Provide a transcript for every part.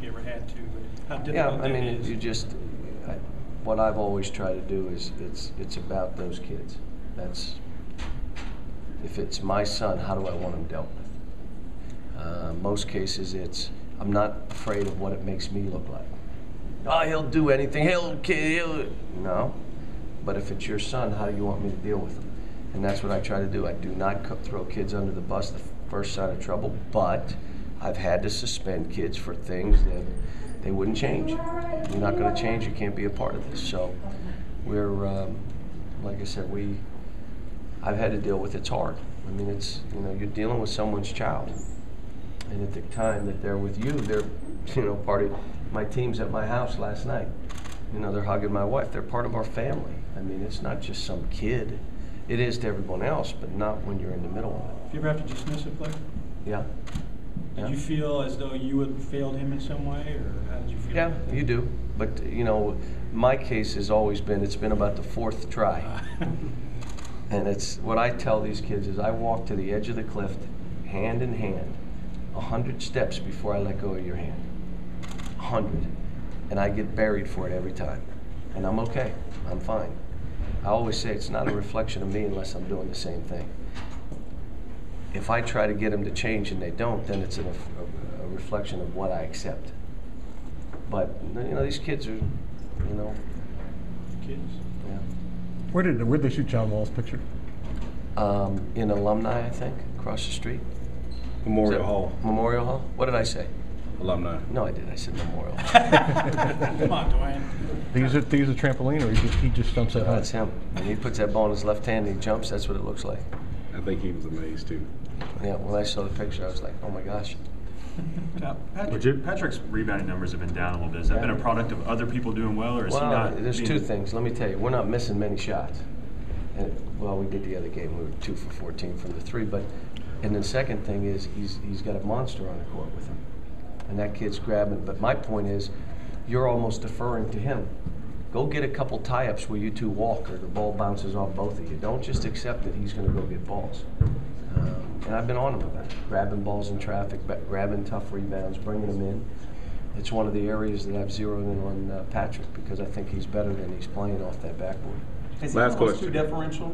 if you ever had to, but how difficult Yeah, I mean, it is. you just, what I've always tried to do is it's about those kids. That's, if it's my son, how do I want him dealt with? Most cases I'm not afraid of what it makes me look like. Oh, he'll do anything, he'll no. But if it's your son, how do you want me to deal with him? And that's what I try to do. I do not throw kids under the bus the first sign of trouble, but I've had to suspend kids for things that they wouldn't change. You're not going to change, you can't be a part of this. So we're, like I said, I've had to deal with it's hard. I mean, it's, you're dealing with someone's child. And at the time that they're with you, they're, part of my team's at my house last night. They're hugging my wife. They're part of our family. I mean, it's not just some kid. It is to everyone else, but not when you're in the middle of it. Do you ever have to dismiss a player? Yeah. Did you feel as though you had failed him in some way, or how did you feel? Yeah, you do. But, my case has always been, it's been about the fourth try. And it's, what I tell these kids is I walk to the edge of the cliff, hand in hand, 100 steps before I let go of your hand. 100. And I get buried for it every time. And I'm okay. I'm fine. I always say it's not a reflection of me unless I'm doing the same thing. If I try to get them to change and they don't, then it's a reflection of what I accept. But, these kids are, Kids. Yeah. Where'd they shoot John Wall's picture? In Alumni, I think, across the street. Memorial Hall. Memorial Hall? What did I say? Alumni. No, I did. I said Memorial Hall. Come on, Dwayne. They use a trampoline, or he just jumps that high? That's him. When he puts that ball in his left hand and he jumps, that's what it looks like. I think he was amazed too. Yeah, when I saw the picture, I was like, oh my gosh. Patrick's rebounding numbers have been down a little bit. Has that been a product of other people doing well, or is he not? There's two things. Let me tell you, we're not missing many shots. And, we did the other game. We were 2 for 14 from the three. And the second thing is he's got a monster on the court with him. And that kid's grabbing. But my point is, you're almost deferring to him. Go get a couple tie-ups where you two walk or the ball bounces off both of you. Don't just accept that he's going to go get balls. And I've been on him about it. Grabbing balls in traffic, grabbing tough rebounds, bringing them in. It's one of the areas that I've zeroed in on Patrick because I think he's better than he's playing off that backboard. Is he almost too deferential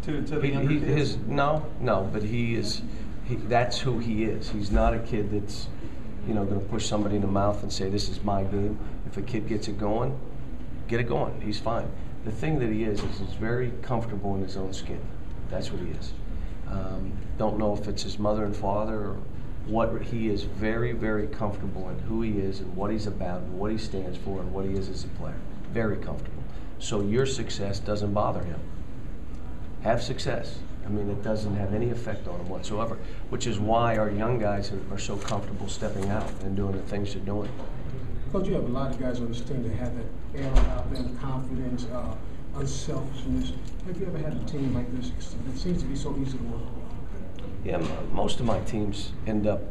to the younger kids? No, but that's who he is. He's not a kid that's, going to push somebody in the mouth and say, this is my game. If a kid gets it going, get it going. He's fine. The thing that he is he's very comfortable in his own skin. That's what he is. Don't know if it's his mother and father or what. He is very, very comfortable in who he is and what he's about and what he stands for and what he is as a player. Very comfortable. So your success doesn't bother him. Have success. I mean, it doesn't have any effect on him whatsoever, which is why our young guys are so comfortable stepping out and doing the things they're doing. Coach, you have a lot of guys on this team that have that air about them, confidence, unselfishness. Have you ever had a team like this? It seems to be so easy to work with. Yeah, most of my teams end up,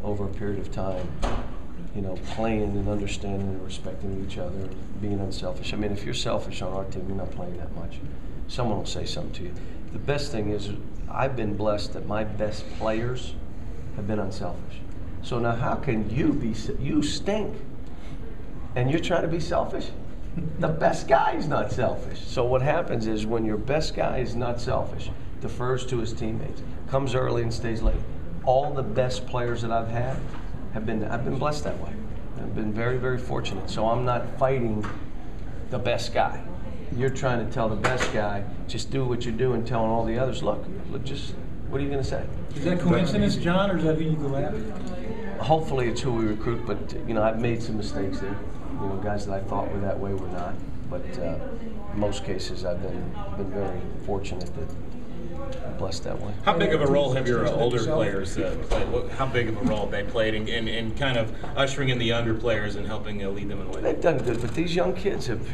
over a period of time, playing and understanding and respecting each other, and being unselfish. I mean, if you're selfish on our team, you're not playing that much. Someone will say something to you. The best thing is I've been blessed that my best players have been unselfish. So now how can you stink and you're trying to be selfish? The best guy is not selfish. So what happens is when your best guy is not selfish, defers to his teammates, comes early and stays late. All the best players that I've had I've been blessed that way. I've been very, very fortunate. So I'm not fighting the best guy. You're trying to tell the best guy, just do what you're doing, telling all the others, look, just, what are you going to say? Is that coincidence, John, or is that who you go after? Hopefully it's who we recruit, but I've made some mistakes there. Guys that I thought were that way were not. But in most cases I've been very fortunate that I'm blessed that way. How big of a role have your older players played? How big of a role have they played in kind of ushering in the younger players and helping lead them in the way? They've done good, but these young kids have,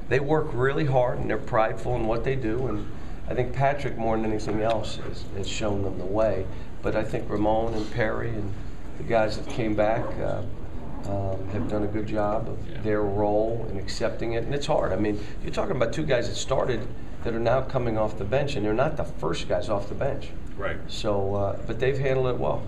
they work really hard and they're prideful in what they do. And I think Patrick, more than anything else, has shown them the way. But I think Ramon and Perry and the guys that came back have done a good job of their role in accepting it. And it's hard. I mean, you're talking about two guys that started that are now coming off the bench, and they're not the first guys off the bench. Right. So, but they've handled it well.